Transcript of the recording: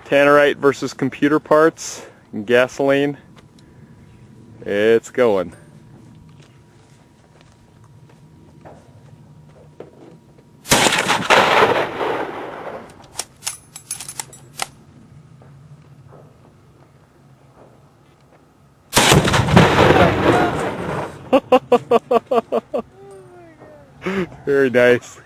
Tannerite versus computer parts and gasoline. It's going. Very nice.